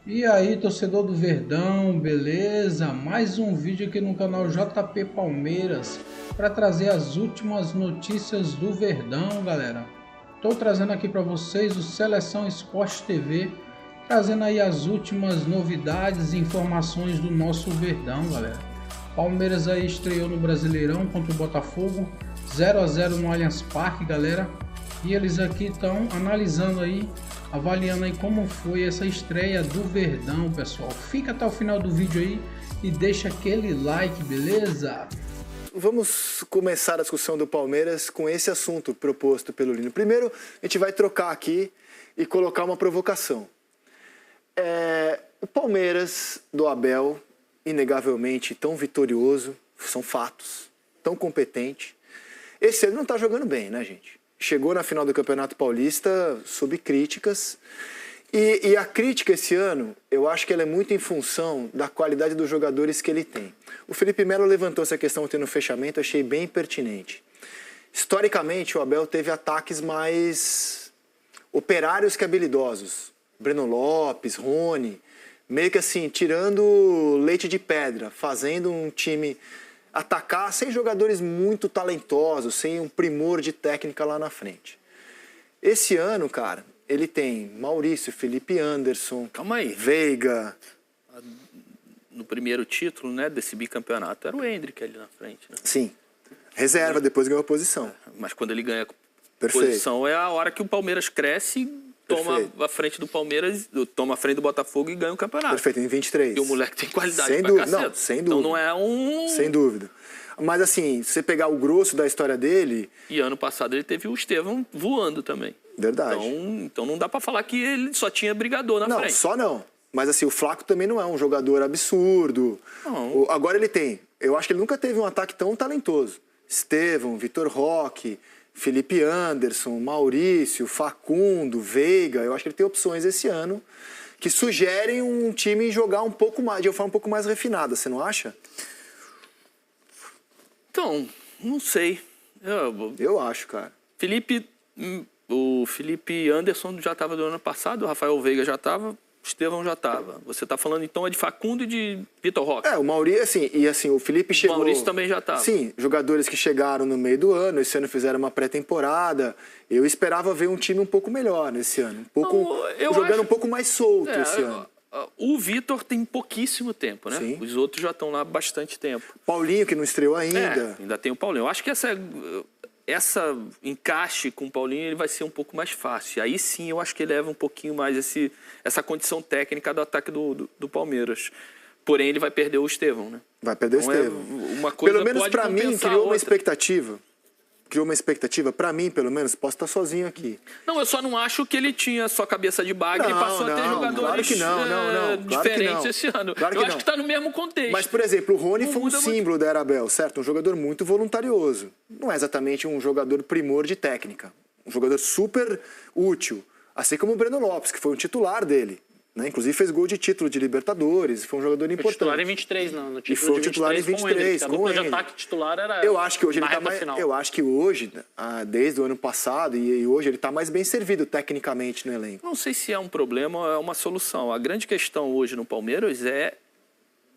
E aí, torcedor do Verdão, beleza? Mais um vídeo aqui no canal JP Palmeiras para trazer as últimas notícias do Verdão, galera. Estou trazendo aqui para vocês o Seleção Esporte TV, trazendo aí as últimas novidades e informações do nosso Verdão, galera. Palmeiras aí estreou no Brasileirão contra o Botafogo, 0 a 0 no Allianz Parque, galera. E eles aqui estão analisando aí, avaliando aí como foi essa estreia do Verdão, pessoal. Fica até o final do vídeo aí e deixa aquele like, beleza? Vamos começar a discussão do Palmeiras com esse assunto proposto pelo Lino. Primeiro, a gente vai trocar aqui e colocar uma provocação. O Palmeiras do Abel, inegavelmente tão vitorioso, são fatos, tão competente. Esse ano não está jogando bem, né, gente? Chegou na final do Campeonato Paulista sob críticas. E a crítica esse ano, eu acho que ela é muito em função da qualidade dos jogadores que ele tem. O Felipe Melo levantou essa questão ontem no fechamento, achei bem pertinente. Historicamente, o Abel teve ataques mais operários que habilidosos. Breno Lopes, Rony, meio que assim, tirando leite de pedra, fazendo um time atacar sem jogadores muito talentosos, sem um primor de técnica lá na frente. Esse ano, cara, ele tem Maurício, Felipe Anderson, Calma aí. Veiga. No primeiro título, né, desse bicampeonato, era o Endrick ali na frente, né? Sim, reserva, depois ganhou a posição. Mas quando ele ganha Perfeito. posição, é a hora que o Palmeiras cresce, toma Perfeito. a frente do Palmeiras, toma a frente do Botafogo e ganha o campeonato. Perfeito, em 23. E o moleque tem qualidade Sem pra dúvida, caceta. não, sem Então dúvida. não é um... Sem dúvida. Mas assim, se você pegar o grosso da história dele... E ano passado ele teve o Estevão voando também. Verdade. Então não dá pra falar que ele só tinha brigador na Não, frente. só não. Mas assim, o Flaco também não é um jogador absurdo. Não. Agora ele tem. Eu acho que ele nunca teve um ataque tão talentoso. Estevão, Vitor Roque, Felipe Anderson, Maurício, Facundo, Veiga. Eu acho que ele tem opções esse ano que sugerem um time jogar um pouco mais, de uma forma um pouco mais refinada. Você não acha? Então, não sei. Eu acho, cara. O Felipe Anderson já estava do ano passado, o Rafael Veiga já estava, o Estevão já estava. Você está falando então de Facundo e de Vitor Roque. O Maurício, assim, o Felipe chegou... O Maurício também já estava. Sim, jogadores que chegaram no meio do ano, esse ano fizeram uma pré-temporada. Eu esperava ver um time um pouco melhor nesse ano. Jogando um pouco mais solto esse ano. O Vitor tem pouquíssimo tempo, né? Sim. Os outros já estão lá há bastante tempo. Paulinho, que não estreou ainda. Ainda tem o Paulinho. Eu acho que essa encaixe com o Paulinho ele vai ser um pouco mais fácil. Aí sim eu acho que ele leva um pouquinho mais essa condição técnica do ataque do Palmeiras. Porém, ele vai perder o Estevão, né? Vai perder o Estevão. Uma coisa pelo menos pode pra mim, compensar criou a uma outra. expectativa. Criou uma expectativa, pra mim, pelo menos, posso estar sozinho aqui. Não, eu só não acho que ele tinha só cabeça de bagre e passou a ter jogadores claro que não, claro diferentes que não. esse ano. Claro que eu acho não. que está no mesmo contexto. Mas, por exemplo, o Rony Não foi um muda muito. símbolo da era Abel, certo? Um jogador muito voluntarioso. Não é exatamente um jogador primor de técnica. Um jogador super útil. Assim como o Breno Lopes, que foi um titular dele. Né? Inclusive fez gol de título de Libertadores. Foi um jogador Foi importante. titular em 23, não. No título E foi de titular em 23, com com o Endrick. A ele. dupla de ataque titular era Eu acho que hoje ele na tá reta mais. final. Eu acho que hoje, desde o ano passado e hoje, ele está mais bem servido tecnicamente no elenco. Não sei se é um problema ou é uma solução. A grande questão hoje no Palmeiras é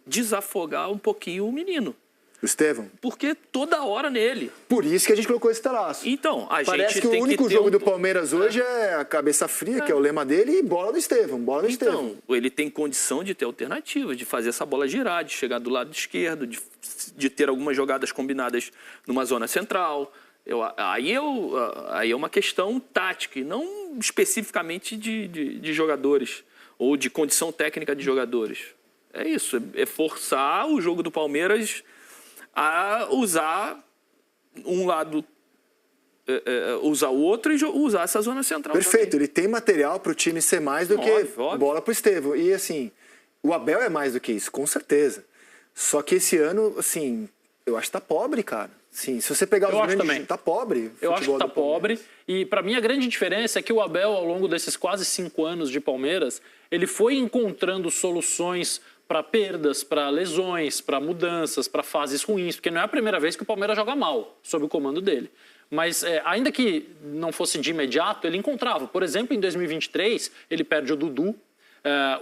desafogar um pouquinho o menino. O Estevão. Porque toda hora nele. Por isso que a gente colocou esse talaço. Então, a Parece gente que tem o único que ter jogo um... do Palmeiras hoje é a cabeça fria, que é o lema dele, e bola do Estevão. Bola do Estevão. Então, ele tem condição de ter alternativa, de fazer essa bola girar, de chegar do lado esquerdo, de ter algumas jogadas combinadas numa zona central. Aí é uma questão tática, e não especificamente de jogadores ou de condição técnica de jogadores. É isso, é forçar o jogo do Palmeiras a usar um lado, usar o outro e usar essa zona central. Perfeito, também. ele tem material para o time ser mais do que Óbvio. bola para o Estevão. E assim, o Abel é mais do que isso, com certeza. Só que esse ano, assim, eu acho que tá pobre, cara. Sim, se você pegar os Eu acho grandes, também. tá pobre. Eu acho que futebol tá do Palmeiras. pobre. E para mim a grande diferença é que o Abel, ao longo desses quase 5 anos de Palmeiras, ele foi encontrando soluções para perdas, para lesões, para mudanças, para fases ruins, porque não é a primeira vez que o Palmeiras joga mal sob o comando dele. Mas ainda que não fosse de imediato, ele encontrava. Por exemplo, em 2023, ele perde o Dudu,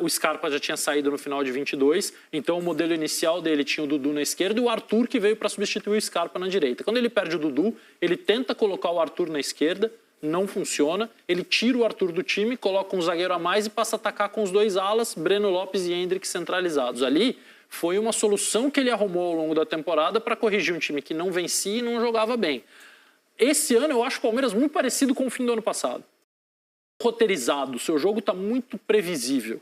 O Scarpa já tinha saído no final de 22, então o modelo inicial dele tinha o Dudu na esquerda e o Arthur que veio para substituir o Scarpa na direita. Quando ele perde o Dudu, ele tenta colocar o Arthur na esquerda, não funciona, ele tira o Arthur do time, coloca um zagueiro a mais e passa a atacar com os 2 alas, Breno Lopes e Endrick centralizados. Ali foi uma solução que ele arrumou ao longo da temporada para corrigir um time que não vencia e não jogava bem. Esse ano eu acho o Palmeiras muito parecido com o fim do ano passado. Roteirizado, o seu jogo está muito previsível.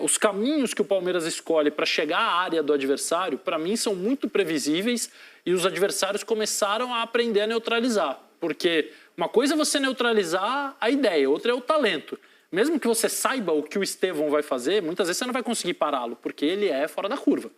Os caminhos que o Palmeiras escolhe para chegar à área do adversário, para mim, são muito previsíveis e os adversários começaram a aprender a neutralizar. Porque uma coisa é você neutralizar a ideia, outra é o talento. Mesmo que você saiba o que o Estevão vai fazer, muitas vezes você não vai conseguir pará-lo, porque ele é fora da curva.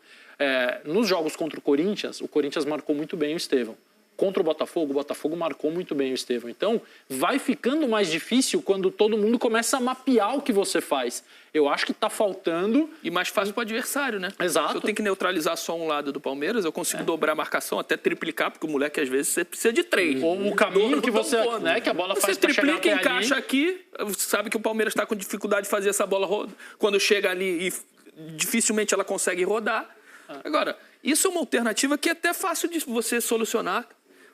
Nos jogos contra o Corinthians marcou muito bem o Estevão. Contra o Botafogo marcou muito bem o Estevão. Então, vai ficando mais difícil quando todo mundo começa a mapear o que você faz. Eu acho que está faltando... E mais fácil para o adversário, né? Exato. Se eu tenho que neutralizar só um lado do Palmeiras, eu consigo dobrar a marcação, até triplicar, porque o moleque, às vezes, você precisa de 3. Ou o caminho que você... que a bola faz para chegar até ali. Você triplica, encaixa aqui, sabe que o Palmeiras está com dificuldade de fazer essa bola rodar. Quando chega ali, dificilmente ela consegue rodar. Agora, isso é uma alternativa que é até fácil de você solucionar.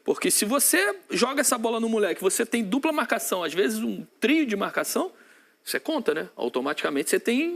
Porque se você joga essa bola no moleque, você tem dupla marcação, às vezes um trio de marcação, você conta, né? Automaticamente você tem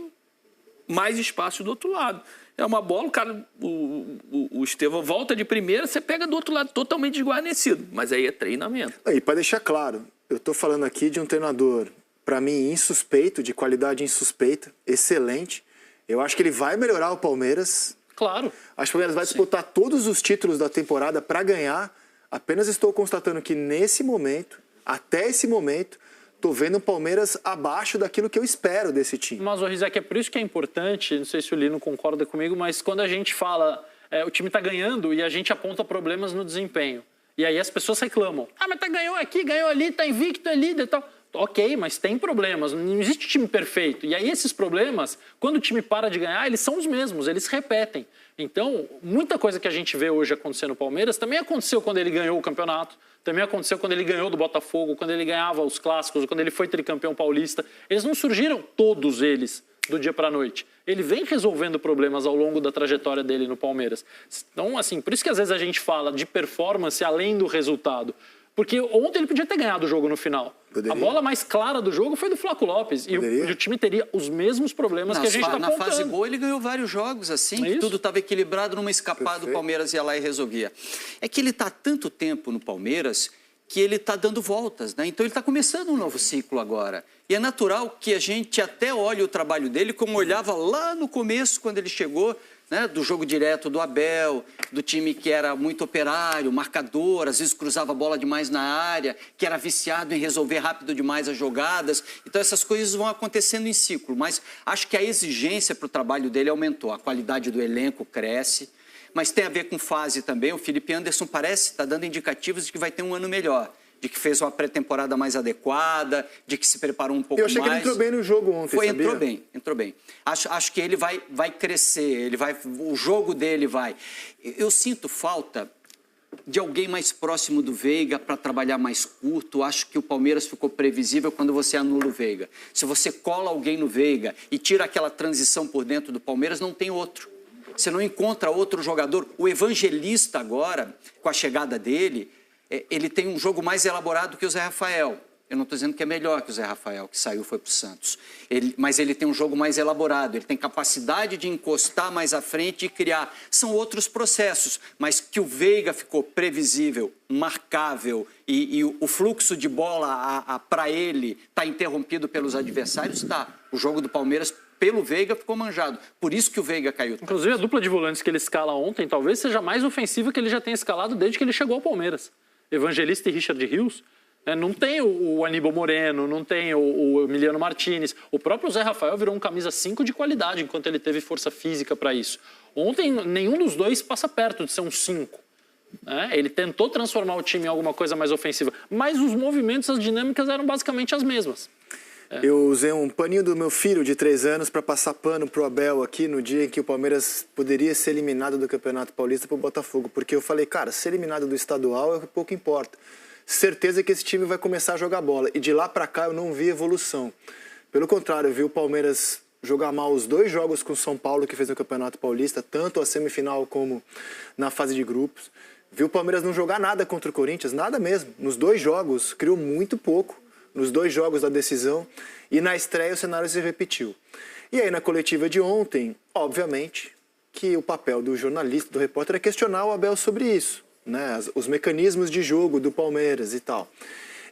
mais espaço do outro lado. É uma bola, o Estevão volta de primeira, você pega do outro lado totalmente desguarnecido. Mas aí é treinamento. E para deixar claro, eu estou falando aqui de um treinador, para mim, insuspeito, de qualidade insuspeita, excelente. Eu acho que ele vai melhorar o Palmeiras. Claro. Acho que o Palmeiras vai disputar todos os títulos da temporada para ganhar. Apenas estou constatando que nesse momento, até esse momento, estou vendo o Palmeiras abaixo daquilo que eu espero desse time. Mas, Rizek, é por isso que é importante, não sei se o Lino concorda comigo, mas quando a gente fala, o time está ganhando e a gente aponta problemas no desempenho. E aí as pessoas reclamam. Mas ganhou aqui, ganhou ali, está invicto, é líder e tal. Ok, mas tem problemas, não existe time perfeito. E aí esses problemas, quando o time para de ganhar, eles são os mesmos, eles se repetem. Então, muita coisa que a gente vê hoje acontecer no Palmeiras também aconteceu quando ele ganhou o campeonato, também aconteceu quando ele ganhou do Botafogo, quando ele ganhava os clássicos, quando ele foi tricampeão paulista. Eles não surgiram, todos eles, do dia para a noite. Ele vem resolvendo problemas ao longo da trajetória dele no Palmeiras. Então, assim, por isso que às vezes a gente fala de performance além do resultado. Porque ontem ele podia ter ganhado o jogo no final. Poderia. A bola mais clara do jogo foi do Flaco Lopes. E o time teria os mesmos problemas que a gente está apontando. Na fase boa ele ganhou vários jogos assim, que tudo estava equilibrado, numa escapada, o Palmeiras ia lá e resolvia. É que ele está há tanto tempo no Palmeiras que ele está dando voltas, né? Então ele está começando um novo ciclo agora. E é natural que a gente até olhe o trabalho dele como olhava lá no começo, quando ele chegou, né, do jogo direto do Abel, do time que era muito operário, marcador, às vezes cruzava a bola demais na área, que era viciado em resolver rápido demais as jogadas. Então essas coisas vão acontecendo em ciclo, mas acho que a exigência para o trabalho dele aumentou, a qualidade do elenco cresce, mas tem a ver com fase também. O Felipe Anderson parece estar dando indicativos de que vai ter um ano melhor, de que fez uma pré-temporada mais adequada, de que se preparou um pouco mais. Eu achei que ele entrou bem no jogo ontem, sabia? Entrou bem. Acho que ele vai crescer, o jogo dele vai. Eu sinto falta de alguém mais próximo do Veiga para trabalhar mais curto. Acho que o Palmeiras ficou previsível quando você anula o Veiga. Se você cola alguém no Veiga e tira aquela transição por dentro do Palmeiras, não tem outro. Você não encontra outro jogador. O Evangelista agora, com a chegada dele, ele tem um jogo mais elaborado que o Zé Rafael. Eu não estou dizendo que é melhor que o Zé Rafael, que saiu foi para o Santos. Mas ele tem um jogo mais elaborado, ele tem capacidade de encostar mais à frente e criar. São outros processos, mas que o Veiga ficou previsível, marcável e o fluxo de bola para ele está interrompido pelos adversários, está. O jogo do Palmeiras pelo Veiga ficou manjado. Por isso que o Veiga caiu. Inclusive, a dupla de volantes que ele escala ontem talvez seja mais ofensiva que ele já tenha escalado desde que ele chegou ao Palmeiras. Evangelista e Richard Rios. Não tem o Aníbal Moreno, não tem o Emiliano Martinez. O próprio Zé Rafael virou um camisa 5 de qualidade, enquanto ele teve força física para isso. Ontem, nenhum dos dois passa perto de ser um 5. Ele tentou transformar o time em alguma coisa mais ofensiva, mas os movimentos, as dinâmicas eram basicamente as mesmas. Eu usei um paninho do meu filho de 3 anos para passar pano pro Abel aqui no dia em que o Palmeiras poderia ser eliminado do Campeonato Paulista pro Botafogo. Porque eu falei, cara, ser eliminado do estadual é o que pouco importa. Certeza que esse time vai começar a jogar bola. E de lá para cá eu não vi evolução. Pelo contrário, eu vi o Palmeiras jogar mal os 2 jogos com o São Paulo que fez no Campeonato Paulista, tanto a semifinal como na fase de grupos. Viu o Palmeiras não jogar nada contra o Corinthians, nada mesmo. Nos 2 jogos, criou muito pouco, nos 2 jogos da decisão, e na estreia o cenário se repetiu. E aí na coletiva de ontem, obviamente, que o papel do jornalista, do repórter, é questionar o Abel sobre isso, né? Os mecanismos de jogo do Palmeiras e tal.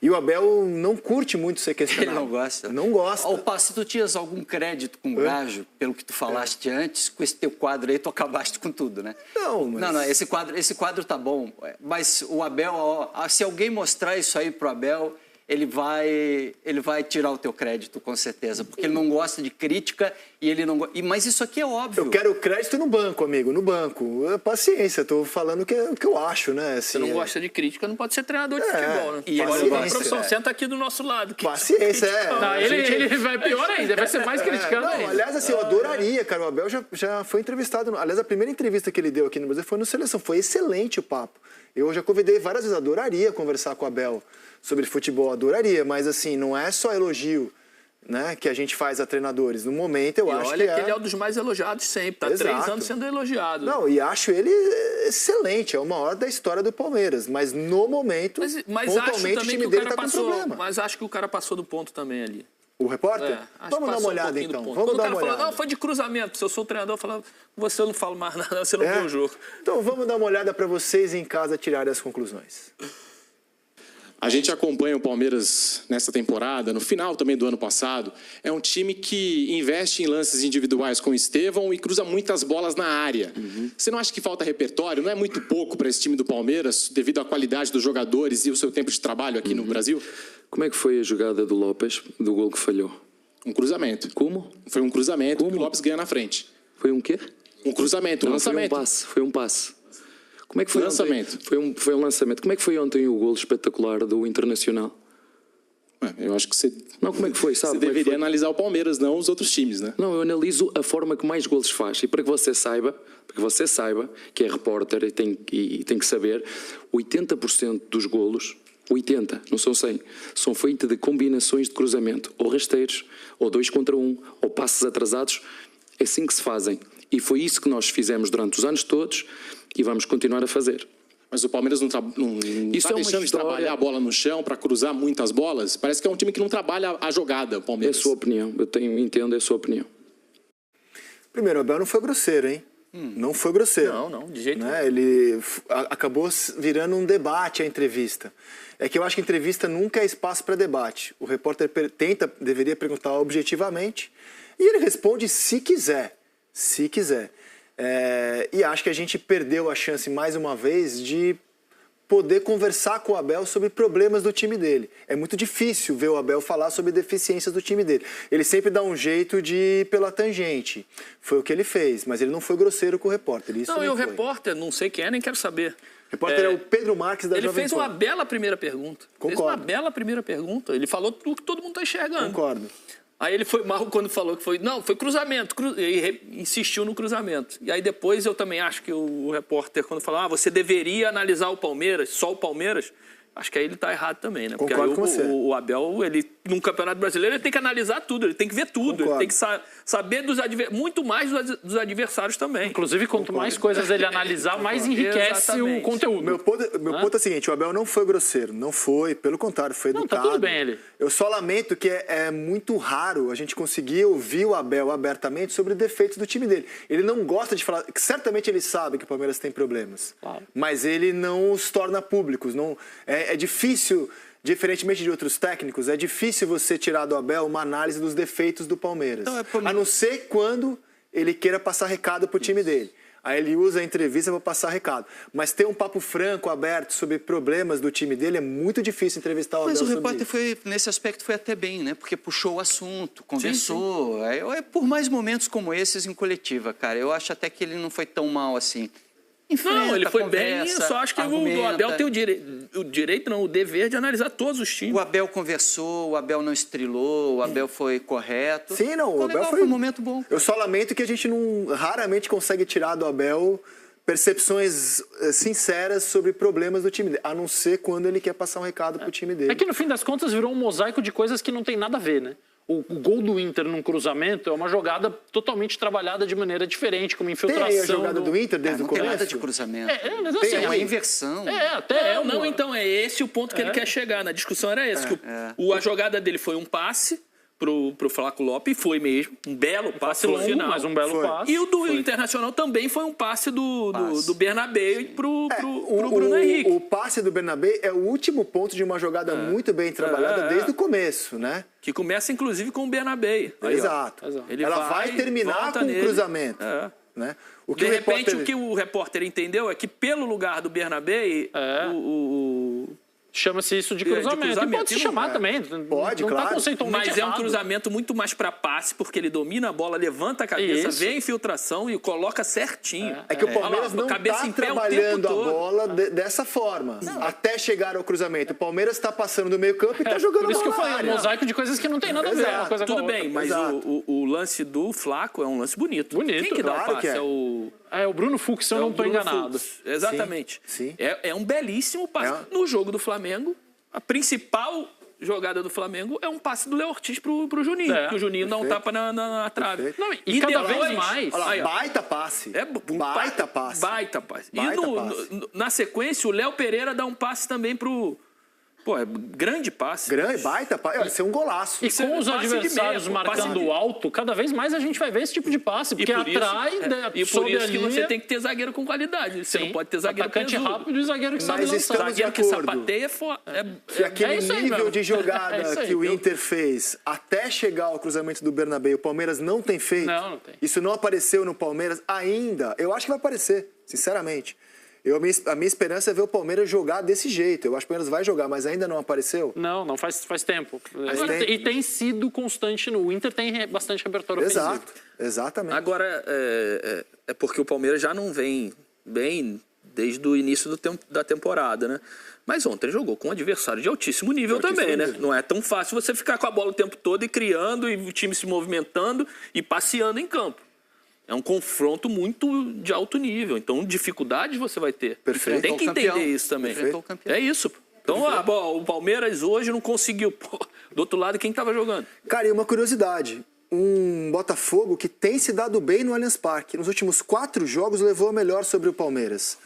E o Abel não curte muito ser questionado. Ele não gosta. Não gosta. Ao passo, tu tinhas algum crédito com o Gajo, pelo que tu falaste antes, com esse teu quadro aí, tu acabaste com tudo, né? Não, mas... Não, esse quadro tá bom. Mas o Abel, ó, se alguém mostrar isso aí pro Abel, ele vai tirar o teu crédito, com certeza. Porque ele não gosta de crítica e ele não gosta... Mas isso aqui é óbvio. Eu quero crédito no banco, amigo, no banco. Paciência, estou falando o que eu acho, né? Assim, Você não gosta de crítica, não pode ser treinador de futebol, né? E Olha, paciência, profissão, senta aqui do nosso lado. Paciência, Não, ele vai pior ainda, vai ser mais criticado ainda. Aliás, assim, eu adoraria, cara, o Abel já foi entrevistado. Aliás, a primeira entrevista que ele deu aqui no Brasil foi no Seleção. Foi excelente o papo. Eu já convidei várias vezes, adoraria conversar com o Abel sobre futebol, adoraria, mas assim, não é só elogio, né, que a gente faz a treinadores. No momento, eu acho olha que ele é um dos mais elogiados sempre, tá Exato. 3 anos sendo elogiado. Não, e acho ele excelente, é o maior da história do Palmeiras, mas no momento, mas acho pontualmente, o também time que o dele cara tá com passou, problema. mas acho que o cara passou do ponto também ali. O repórter? Acho Vamos que dar uma passou olhada, pouquinho do então. ponto. Vamos Quando dar o cara uma falou, olhada. não, foi de cruzamento. Se eu sou o treinador, eu falava, você não fala mais nada, você não viu o jogo. Então vamos dar uma olhada para vocês em casa tirarem as conclusões. A gente acompanha o Palmeiras nessa temporada, no final também do ano passado. É um time que investe em lances individuais com o Estevão e cruza muitas bolas na área. Você não acha que falta repertório? Não é muito pouco para esse time do Palmeiras, devido à qualidade dos jogadores e o seu tempo de trabalho aqui no Brasil? Como é que foi a jogada do Lopes, do gol que falhou? Um cruzamento. Como? Foi um cruzamento que Como? o Lopes ganha na frente. Foi um quê? Um cruzamento, um Não, lançamento. Foi um passe. Como é que foi Lançamento. Ontem? Foi um lançamento. Como é que foi ontem o golo espetacular do Internacional? Eu acho que você, Não, como é que foi? Sabe você como é que deveria foi? analisar o Palmeiras, não os outros times, né? Não, eu analiso a forma que mais golos faz. E para que você saiba que é repórter e tem que saber, 80% dos golos, 80, não são 100, são feitos de combinações de cruzamento, ou rasteiros, ou 2 contra 1, ou passes atrasados. É assim que se fazem. E foi isso que nós fizemos durante os anos todos e vamos continuar a fazer. Mas o Palmeiras não está Isso é uma deixando de história- trabalhar a bola no chão para cruzar muitas bolas? Parece que é um time que não trabalha a jogada, o É a Palmeiras. sua opinião, entendo a sua opinião. Primeiro, o Abel não foi grosseiro, hein? Não foi grosseiro. Não, de jeito nenhum. Né? Ele acabou virando um debate a entrevista. É que eu acho que entrevista nunca é espaço para debate. O repórter deveria perguntar objetivamente e ele responde se quiser. Se quiser. E acho que a gente perdeu a chance mais uma vez de poder conversar com o Abel sobre problemas do time dele. É muito difícil ver o Abel falar sobre deficiências do time dele. Ele sempre dá um jeito de ir pela tangente. Foi o que ele fez, mas ele não foi grosseiro com o repórter. Isso Não, e não o foi. repórter, não sei quem é, nem quero saber. O repórter é o Pedro Marques da Ele Jovem fez Pan. uma bela primeira pergunta. Fez Concordo. uma bela primeira pergunta. Ele falou tudo que todo mundo está enxergando. Concordo. Aí ele foi mal quando falou que foi... Não, foi cruzamento. E insistiu no cruzamento. E aí depois eu também acho que o repórter, quando falou, você deveria analisar o Palmeiras, só o Palmeiras... Acho que aí ele está errado também, né? Porque Concordo aí com você. o Abel, ele, num Campeonato Brasileiro, ele tem que analisar tudo, ele tem que ver tudo, Concordo. ele tem que saber muito mais dos adversários também. Inclusive, quanto mais coisas ele analisar, mais enriquece Exatamente. o conteúdo. Meu ponto é o seguinte, o Abel não foi grosseiro, não foi, pelo contrário, foi Não, educado. tá tudo bem ele. Eu só lamento que é muito raro a gente conseguir ouvir o Abel abertamente sobre defeitos do time dele. Ele não gosta de falar, certamente ele sabe que o Palmeiras tem problemas, Claro. mas ele não os torna públicos. É difícil, diferentemente de outros técnicos, é difícil você tirar do Abel uma análise dos defeitos do Palmeiras. Então, A não ser quando ele queira passar recado pro time dele. Aí ele usa a entrevista para passar recado. Mas ter um papo franco, aberto, sobre problemas do time dele é muito difícil entrevistar o Abel Mas o sobre repórter isso. nesse aspecto foi até bem, né? Porque puxou o assunto, conversou. É por mais momentos como esses em coletiva, cara. Eu acho até que ele não foi tão mal assim. Enfrenta, Não, ele foi conversa, bem, só acho que o argumenta. Abel tem o dever de analisar todos os times. O Abel conversou, o Abel não estrilou, o Abel foi correto. Sim, não, o Ficou Abel legal, foi um momento bom. Eu só lamento que a gente raramente consegue tirar do Abel percepções sinceras sobre problemas do time dele, a não ser quando ele quer passar um recado pro time dele. É que no fim das contas virou um mosaico de coisas que não tem nada a ver, né? O gol do Inter num cruzamento é uma jogada totalmente trabalhada de maneira diferente, como infiltração. Tem aí a jogada do Inter desde o Não tem começo? nada de cruzamento. Mas assim, É uma inversão. Não, então é esse o ponto que ele quer chegar. Na discussão era esse. Que a jogada dele foi um passe pro Flaco Lopes, e foi mesmo. Um belo passe longo, final. mas um belo passe. E o do Internacional também foi um passe do Bernabé pro Bruno Henrique. O passe do Bernabé é o último ponto de uma jogada muito bem trabalhada desde o começo, né? Que começa, inclusive, com o Bernabé. Aí, Exato. Ele Ela vai terminar volta com um nele. cruzamento. Né? O que De repente, repórter... o que o repórter entendeu é que, pelo lugar do Bernabé, chama-se isso de cruzamento. E pode se chamar também. Pode, não claro. Tá conceitualmente mas é um errado. cruzamento muito mais para passe, porque ele domina a bola, levanta a cabeça, Isso. vê a infiltração e coloca certinho. É que o Palmeiras Olha lá, não cabeça está em pé o trabalhando tempo a todo. bola dessa forma, até chegar ao cruzamento. O Palmeiras está passando do meio campo e está jogando Por isso que eu bola na falei, é área. um mosaico de coisas que não tem nada a ver. Exato. Uma coisa com a Tudo outra. bem, mas Exato. o lance do Flaco é um lance bonito. Bonito, Quem que dá claro o passe? que é. É o Bruno Fux, se eu É não o estou Bruno enganado. Fux. Exatamente. Sim. É um belíssimo passe. No jogo do Flamengo, a principal jogada do Flamengo é um passe do Léo Ortiz pro Juninho. Que o Juninho dá um tapa na trave. Perfeito. Não, e cada depois- vez mais. Olha lá, Aí, ó. baita passe. Baita passe. Baita passe. Baita E passe. na sequência, o Léo Pereira dá um passe também pro... Pô, é grande passe. Baita passe. Olha, isso é um golaço. E com os passe de adversários meia, passe marcando de- alto, cada vez mais a gente vai ver esse tipo de passe, porque por isso- atrai, e por sobe isso a que linha. você tem que ter zagueiro com qualidade. Você não pode ter zagueiro atacante pesudo. rápido e zagueiro que sabe Mas lançar. estamos de Zagueiro que acordo. sapateia Que aquele isso aí nível mesmo. de jogada É isso aí. que o Inter fez até chegar ao cruzamento do Bernabé e o Palmeiras não tem feito. Não tem. Isso não apareceu no Palmeiras ainda. Eu acho que vai aparecer, sinceramente. A minha esperança é ver o Palmeiras jogar desse jeito. Eu acho que o Palmeiras vai jogar, mas ainda não apareceu. Não faz tempo. tempo. E tem sido constante no Inter, tem bastante repertório ofensivo. Exato, exatamente. Agora, é porque o Palmeiras já não vem bem desde o início da temporada, né? Mas ontem jogou com um adversário de altíssimo nível também, né? Não é tão fácil você ficar com a bola o tempo todo e criando, e o time se movimentando e passeando em campo. É um confronto muito de alto nível. Então, dificuldades você vai ter. Perfeito. Tem que entender isso também. Enfrentou o campeão. É isso. Então, o Palmeiras hoje não conseguiu. Pô, do outro lado, quem estava jogando? Cara, e uma curiosidade. Um Botafogo que tem se dado bem no Allianz Parque. Nos últimos 4 jogos levou a melhor sobre o Palmeiras.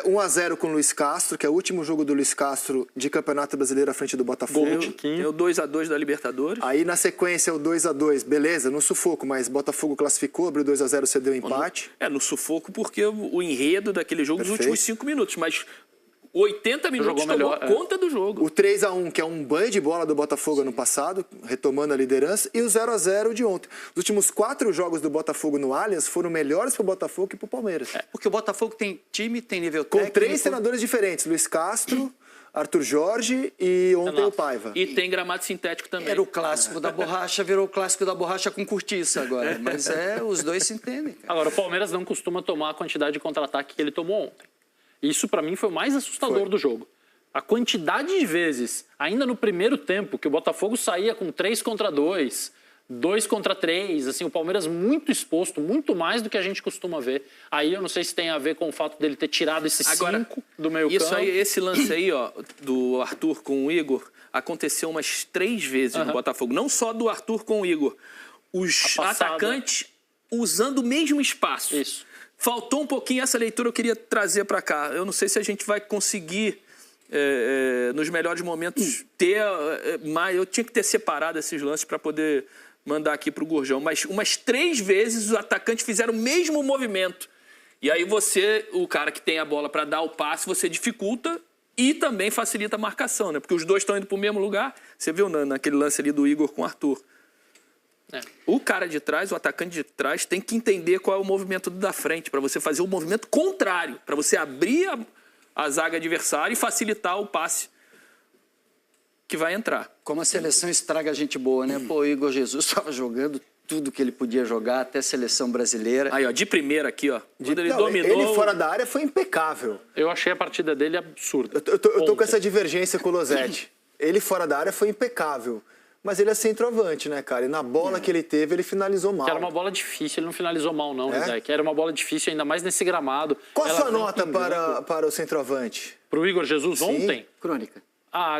1-0 com o Luiz Castro, que é o último jogo do Luiz Castro de Campeonato Brasileiro à frente do Botafogo. Tem o 2-2 da Libertadores. Aí na sequência o 2-2, beleza, no sufoco, mas Botafogo classificou, abriu 2-0, cedeu empate. No sufoco, porque o enredo daquele jogo dos Perfeito. últimos 5 minutos. Mas 80 minutos Jogou tomou melhor, conta do jogo. O 3-1, que é um banho de bola do Botafogo ano passado, retomando a liderança, e o 0-0 de ontem. Os últimos 4 jogos do Botafogo no Allianz foram melhores pro Botafogo que pro Palmeiras. Porque o Botafogo tem time, tem nível Com técnico. 3 treinadores diferentes, Luiz Castro, Arthur Jorge e ontem o Paiva. E tem gramado sintético também. Era o clássico da borracha, virou o clássico da borracha com cortiça agora. Mas os dois se entendem, cara. Agora, o Palmeiras não costuma tomar a quantidade de contra-ataque que ele tomou ontem. Isso, para mim, foi o mais assustador do jogo. A quantidade de vezes, ainda no primeiro tempo, que o Botafogo saía com 3 contra 2, 2 contra 3, assim, o Palmeiras muito exposto, muito mais do que a gente costuma ver. Aí eu não sei se tem a ver com o fato dele ter tirado esses 5 do meio campo. Esse lance aí, ó, do Arthur com o Igor, aconteceu umas 3 vezes no Botafogo. Não só do Arthur com o Igor. Os atacantes usando o mesmo espaço. Isso. Faltou um pouquinho essa leitura, eu queria trazer para cá. Eu não sei se a gente vai conseguir, nos melhores momentos, ter mais. Eu tinha que ter separado esses lances para poder mandar aqui para o Gurjão. Mas umas 3 vezes os atacantes fizeram o mesmo movimento. E aí você, o cara que tem a bola para dar o passe, você dificulta e também facilita a marcação, né? Porque os dois estão indo para o mesmo lugar. Você viu naquele lance ali do Igor com o Arthur. O cara de trás, o atacante de trás, tem que entender qual é o movimento do da frente, para você fazer o movimento contrário, para você abrir a zaga adversária e facilitar o passe que vai entrar. Como a seleção estraga gente boa, né? Pô, o Igor Jesus estava jogando tudo que ele podia jogar, até a seleção brasileira. Aí, ó, de primeira aqui, ó. Quando ele Não, dominou... Ele fora da área foi impecável. Eu achei a partida dele absurda. Eu tô com essa divergência com o Losetti. Ele fora da área foi impecável. Mas ele é centroavante, né, cara? E na bola que ele teve, ele finalizou mal. Que era uma bola difícil, ele não finalizou mal, não, É? Isaac. Era uma bola difícil, ainda mais nesse gramado. Qual a Ela sua vem nota pingando. para o centroavante? Pro Igor Jesus Sim. ontem? Crônica.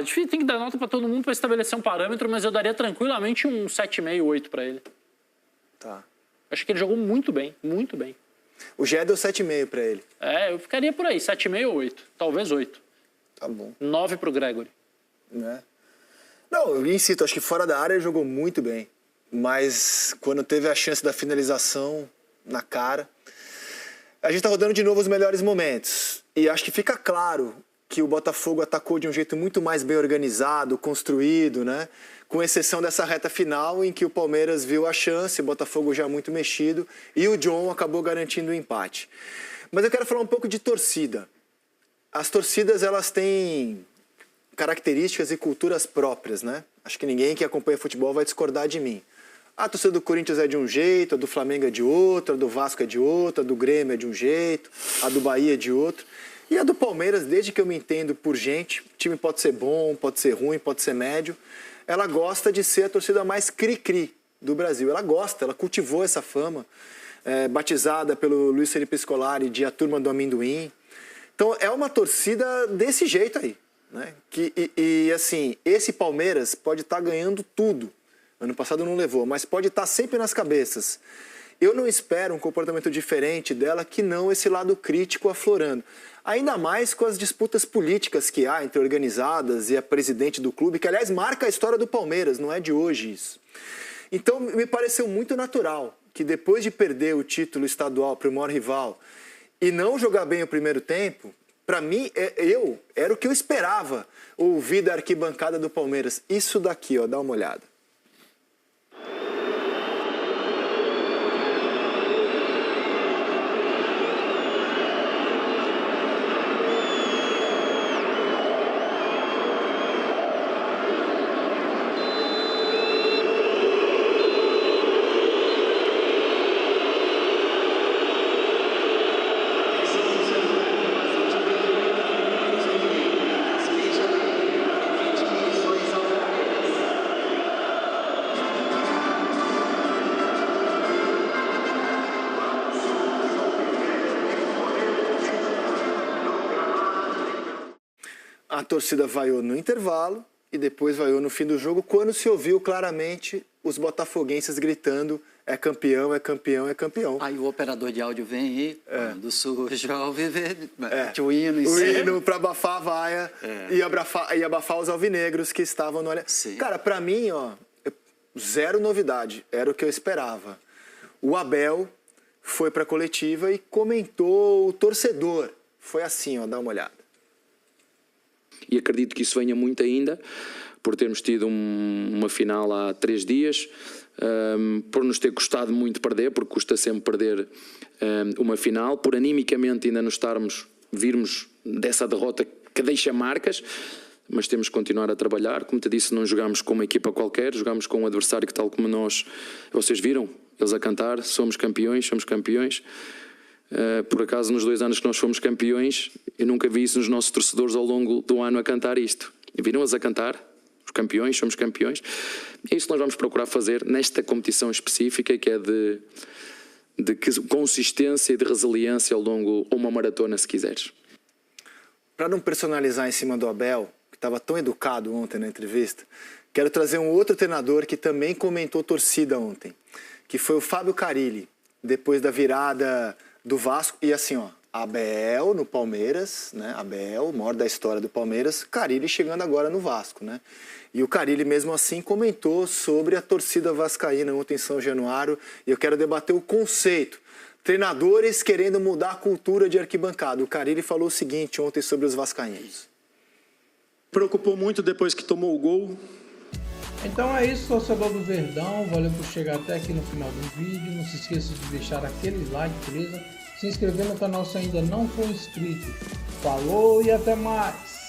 Difícil, tem que dar nota para todo mundo para estabelecer um parâmetro, mas eu daria tranquilamente um 7,5, 8 para ele. Tá. Acho que ele jogou muito bem, muito bem. O Gé deu 7,5 para ele. Eu ficaria por aí, 7,5 ou 8. Talvez 8. Tá bom. 9 pro Gregory. Né? Não, eu insisto, acho que fora da área ele jogou muito bem. Mas quando teve a chance da finalização na cara... A gente tá rodando de novo os melhores momentos. E acho que fica claro que o Botafogo atacou de um jeito muito mais bem organizado, construído, né? Com exceção dessa reta final em que o Palmeiras viu a chance, o Botafogo já muito mexido, e o John acabou garantindo o empate. Mas eu quero falar um pouco de torcida. As torcidas, elas têm características e culturas próprias, né? Acho que ninguém que acompanha futebol vai discordar de mim. A torcida do Corinthians é de um jeito, a do Flamengo é de outro, a do Vasco é de outro, a do Grêmio é de um jeito, a do Bahia é de outro. E a do Palmeiras, desde que eu me entendo por gente, o time pode ser bom, pode ser ruim, pode ser médio, ela gosta de ser a torcida mais cri-cri do Brasil. Ela gosta, ela cultivou essa fama, batizada pelo Luiz Felipe Scolari de a turma do amendoim. Então é uma torcida desse jeito aí, né? Assim, esse Palmeiras pode estar ganhando tudo. Ano passado não levou, mas pode estar sempre nas cabeças. Eu não espero um comportamento diferente dela que não esse lado crítico aflorando. Ainda mais com as disputas políticas que há entre organizadas e a presidente do clube, que aliás marca a história do Palmeiras, não é de hoje isso. Então me pareceu muito natural que depois de perder o título estadual para o maior rival e não jogar bem o primeiro tempo, para mim, era o que eu esperava ouvir da arquibancada do Palmeiras. Isso daqui, ó, dá uma olhada. A torcida vaiou no intervalo e depois vaiou no fim do jogo, quando se ouviu claramente os botafoguenses gritando: é campeão, é campeão, é campeão. Aí o operador de áudio vem aí, quando surge ao viver, o hino em o cima. hino para abafar a vaia e abafar os alvinegros que estavam no olhar. Cara, para mim, ó, zero novidade, era o que eu esperava. O Abel foi para a coletiva e comentou o torcedor. Foi assim, ó, dá uma olhada. E acredito que isso venha muito ainda, por termos tido uma final há 3 dias, por nos ter custado muito perder, porque custa sempre perder uma final, por animicamente ainda nos virmos dessa derrota que deixa marcas, mas temos que continuar a trabalhar. Como te disse, não jogamos com uma equipa qualquer, jogamos com um adversário que, tal como nós, vocês viram, eles a cantar, somos campeões. Por acaso, nos 2 anos que nós fomos campeões, eu nunca vi isso nos nossos torcedores ao longo do ano a cantar isto. E viram-as a cantar, os campeões, somos campeões. É isso que nós vamos procurar fazer nesta competição específica, que é de consistência e de resiliência ao longo, ou uma maratona, se quiseres. Para não personalizar em cima do Abel, que estava tão educado ontem na entrevista, quero trazer um outro treinador que também comentou torcida ontem, que foi o Fábio Carille, depois da virada do Vasco. E assim, ó, Abel no Palmeiras, né? Abel, o maior da história do Palmeiras, Carille chegando agora no Vasco, né? E o Carille mesmo assim comentou sobre a torcida vascaína ontem em São Januário, e eu quero debater o conceito. Treinadores querendo mudar a cultura de arquibancada. O Carille falou o seguinte ontem sobre os vascaínos. Preocupou muito depois que tomou o gol. Então é isso, torcedor do Verdão, valeu por chegar até aqui no final do vídeo, não se esqueça de deixar aquele like, beleza? Se inscrever no canal se ainda não for inscrito. Falou e até mais!